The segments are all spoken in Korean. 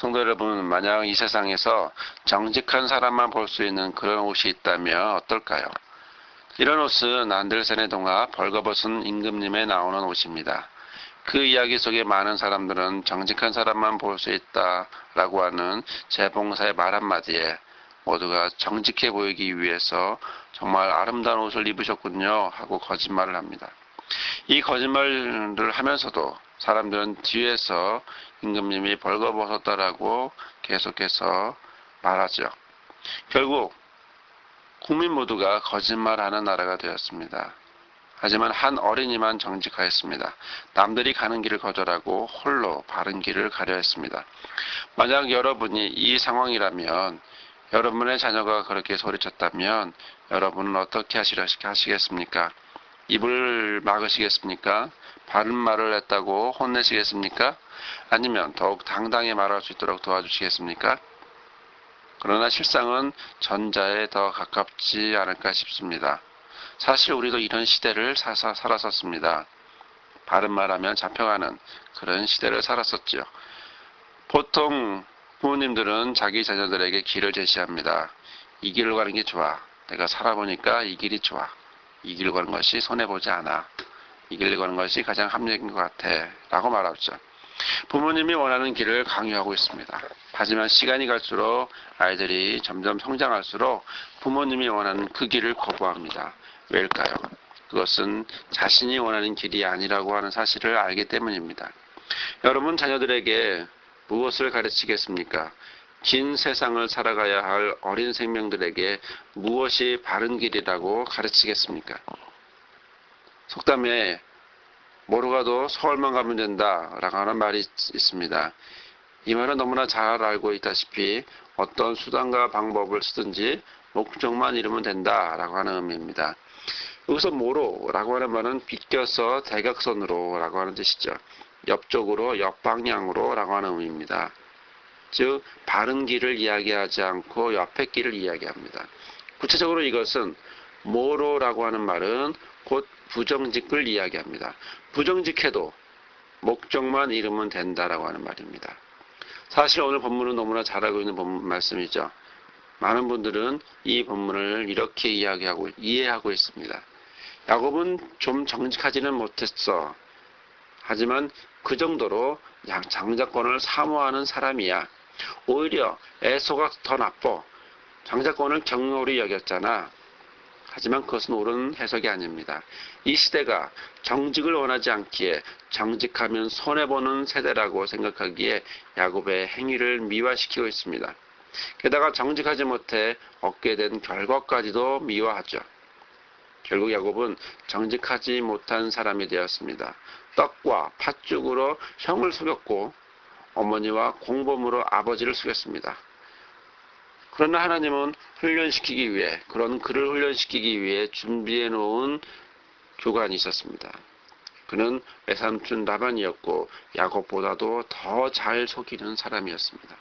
성도 여러분, 만약 이 세상에서 정직한 사람만 볼 수 있는 그런 옷이 있다면 어떨까요? 이런 옷은 안델센의 동화 벌거벗은 임금님에 나오는 옷입니다. 그 이야기 속에 많은 사람들은 정직한 사람만 볼 수 있다라고 하는 재봉사의 말 한마디에 모두가 정직해 보이기 위해서 정말 아름다운 옷을 입으셨군요 하고 거짓말을 합니다. 이 거짓말을 하면서도 사람들은 뒤에서 임금님이 벌거벗었다라고 계속해서 말하죠. 결국 국민 모두가 거짓말하는 나라가 되었습니다. 하지만 한 어린이만 정직하였습니다. 남들이 가는 길을 거절하고 홀로 바른 길을 가려 했습니다. 만약 여러분이 이 상황이라면, 여러분의 자녀가 그렇게 소리쳤다면 여러분은 어떻게 하시겠습니까? 입을 막으시겠습니까? 바른 말을 했다고 혼내시겠습니까? 아니면 더욱 당당히 말할 수 있도록 도와주시겠습니까? 그러나 실상은 전자에 더 가깝지 않을까 싶습니다. 사실 우리도 이런 시대를 살았었습니다. 바른 말하면 잡혀가는 그런 시대를 살았었죠. 보통 부모님들은 자기 자녀들에게 길을 제시합니다. 이 길을 가는 게 좋아. 내가 살아보니까 이 길이 좋아. 이 길을 가는 것이 손해보지 않아. 이 길을 가는 것이 가장 합리적인 것 같아. 라고 말하죠. 부모님이 원하는 길을 강요하고 있습니다. 하지만 시간이 갈수록 아이들이 점점 성장할수록 부모님이 원하는 그 길을 거부합니다. 왜일까요? 그것은 자신이 원하는 길이 아니라고 하는 사실을 알기 때문입니다. 여러분 자녀들에게 무엇을 가르치겠습니까? 긴 세상을 살아가야 할 어린 생명들에게 무엇이 바른 길이라고 가르치겠습니까? 속담에 뭐로 가도 서울만 가면 된다라고 하는 말이 있습니다. 이 말은 너무나 잘 알고 있다시피 어떤 수단과 방법을 쓰든지 목적만 이루면 된다라고 하는 의미입니다. 여기서 뭐로라고 하는 말은 비껴서 대각선으로라고 하는 뜻이죠. 옆쪽으로, 옆방향으로라고 하는 의미입니다. 즉 바른 길을 이야기하지 않고 옆의 길을 이야기합니다. 구체적으로 이것은 뭐로라고 하는 말은 곧 부정직을 이야기합니다. 부정직해도 목적만 이루면 된다라고 하는 말입니다. 사실 오늘 본문은 너무나 잘 알고 있는 말씀이죠. 많은 분들은 이 본문을 이렇게 이해하고 있습니다. 야곱은 좀 정직하지는 못했어. 하지만 그 정도로 장자권을 사모하는 사람이야. 오히려 에서가 더 나빠. 장자권을 경솔히 여겼잖아. 하지만 그것은 옳은 해석이 아닙니다. 이 시대가 정직을 원하지 않기에 정직하면 손해보는 세대라고 생각하기에 야곱의 행위를 미화시키고 있습니다. 게다가 정직하지 못해 얻게 된 결과까지도 미화하죠. 결국 야곱은 정직하지 못한 사람이 되었습니다. 떡과 팥죽으로 형을 속였고 어머니와 공범으로 아버지를 속였습니다. 그러나 하나님은 훈련시키기 위해, 그런 그를 훈련시키기 위해 준비해 놓은 교관이 있었습니다. 그는 외삼촌 라반이었고 야곱보다도 더 잘 속이는 사람이었습니다.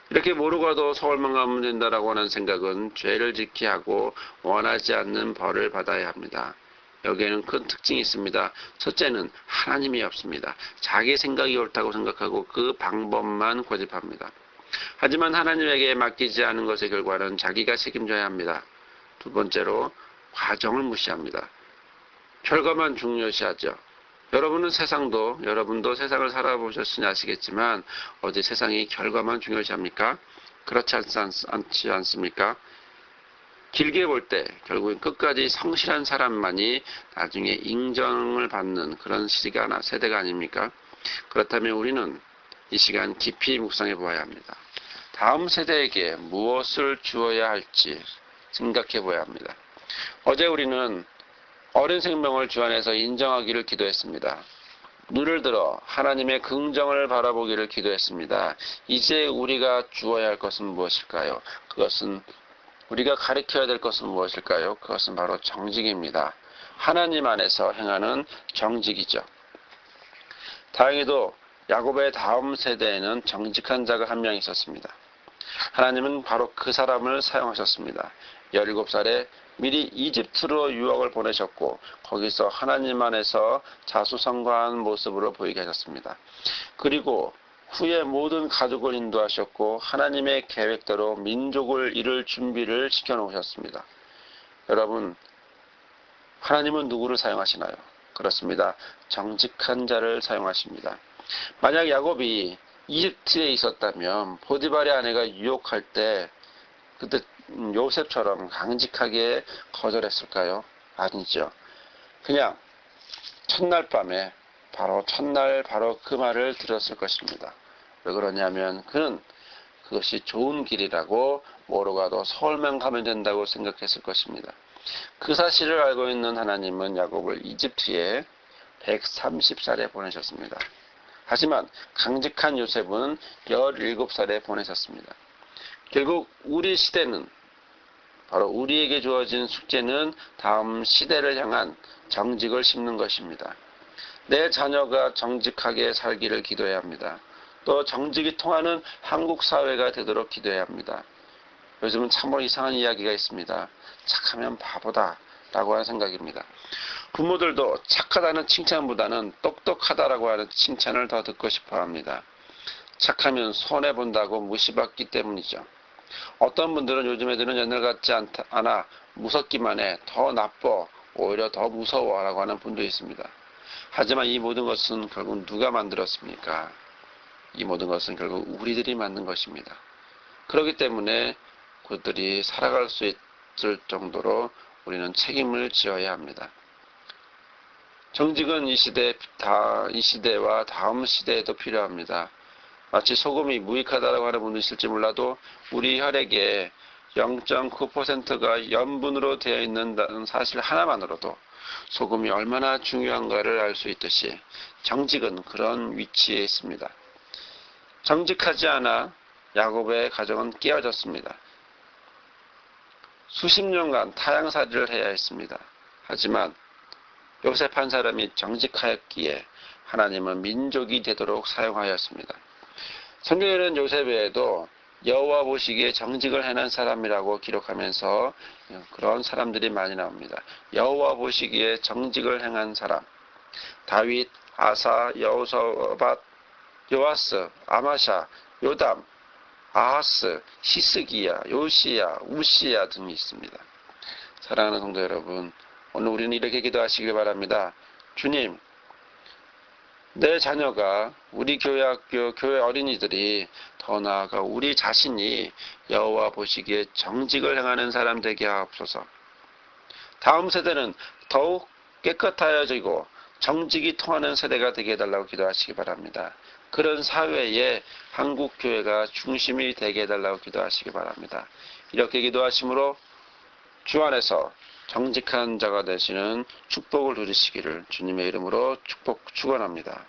이렇게 모르고 가도 서울만 가면 된다라고 하는 생각은 죄를 짓게 하고 원하지 않는 벌을 받아야 합니다. 여기에는 큰 특징이 있습니다. 첫째는 하나님이 없습니다. 자기 생각이 옳다고 생각하고 그 방법만 고집합니다. 하지만 하나님에게 맡기지 않은 것의 결과는 자기가 책임져야 합니다. 두 번째로 과정을 무시합니다. 결과만 중요시하죠. 여러분도 세상을 살아보셨으니 아시겠지만 어디 세상이 결과만 중요시합니까? 그렇지 않지 않습니까? 길게 볼 때 결국엔 끝까지 성실한 사람만이 나중에 인정을 받는 그런 세대가 아닙니까? 그렇다면 우리는 이 시간 깊이 묵상해 보아야 합니다. 다음 세대에게 무엇을 주어야 할지 생각해 보아야 합니다. 어제 우리는 어린 생명을 주 안에서 인정하기를 기도했습니다. 눈을 들어 하나님의 긍정을 바라보기를 기도했습니다. 이제 우리가 주어야 할 것은 무엇일까요? 우리가 가르쳐야 될 것은 무엇일까요? 그것은 바로 정직입니다. 하나님 안에서 행하는 정직이죠. 다행히도 야곱의 다음 세대에는 정직한 자가 한 명 있었습니다. 하나님은 바로 그 사람을 사용하셨습니다. 17살에 미리 이집트로 유학을 보내셨고 거기서 하나님 안에서 자수성가한 모습으로 보이게 하셨습니다. 그리고 후에 모든 가족을 인도하셨고 하나님의 계획대로 민족을 이룰 준비를 시켜놓으셨습니다. 여러분, 하나님은 누구를 사용하시나요? 그렇습니다. 정직한 자를 사용하십니다. 만약 야곱이 이집트에 있었다면 보디발의 아내가 유혹할 때 그때 요셉처럼 강직하게 거절했을까요? 아니죠. 그냥 첫날 밤에 첫날 그 말을 들었을 것입니다. 왜 그러냐면 그는 그것이 좋은 길이라고 모르가도 서울만 가면 된다고 생각했을 것입니다. 그 사실을 알고 있는 하나님은 야곱을 이집트에 130살에 보내셨습니다. 하지만 강직한 요셉은 17살에 보내셨습니다. 결국 우리 시대는 바로 우리에게 주어진 숙제는 다음 시대를 향한 정직을 심는 것입니다. 내 자녀가 정직하게 살기를 기도해야 합니다. 또 정직이 통하는 한국 사회가 되도록 기도해야 합니다. 요즘은 참으로 이상한 이야기가 있습니다. 착하면 바보다 라고 하는 생각입니다. 부모들도 착하다는 칭찬보다는 똑똑하다라고 하는 칭찬을 더 듣고 싶어 합니다. 착하면 손해본다고 무시받기 때문이죠. 어떤 분들은 요즘 애들은 옛날 같지 않아 무섭기만 해, 더 나빠, 오히려 더 무서워 라고 하는 분도 있습니다. 하지만 이 모든 것은 결국 누가 만들었습니까? 이 모든 것은 결국 우리들이 만든 것입니다. 그렇기 때문에 그들이 살아갈 수 있을 정도로 우리는 책임을 지어야 합니다. 정직은 이 시대와 다음 시대에도 필요합니다. 마치 소금이 무익하다고 하는 분도 있을지 몰라도 우리 혈액에 0.9%가 염분으로 되어 있는다는 사실 하나만으로도 소금이 얼마나 중요한가를 알 수 있듯이 정직은 그런 위치에 있습니다. 정직하지 않아 야곱의 가정은 깨어졌습니다. 수십 년간 타향살이를 해야 했습니다. 하지만 요셉 한 사람이 정직하였기에 하나님은 민족이 되도록 사용하였습니다. 성경에는 요셉 외에도 여호와 보시기에 정직을 행한 사람이라고 기록하면서 그런 사람들이 많이 나옵니다. 여호와 보시기에 정직을 행한 사람, 다윗, 아사, 여호사밧, 요아스, 아마샤, 요담, 아하스, 히스기야, 요시야, 우시야 등이 있습니다. 사랑하는 성도 여러분, 오늘 우리는 이렇게 기도하시길 바랍니다. 주님, 내 자녀가 우리 교회학교 교회 어린이들이 더 나아가 우리 자신이 여호와 보시기에 정직을 행하는 사람 되게 하옵소서. 다음 세대는 더욱 깨끗하여지고 정직이 통하는 세대가 되게 해달라고 기도하시기 바랍니다. 그런 사회에 한국 교회가 중심이 되게 해달라고 기도하시기 바랍니다. 이렇게 기도하심으로 주 안에서 정직한 자가 되시는 축복을 누리시기를 주님의 이름으로 축원합니다.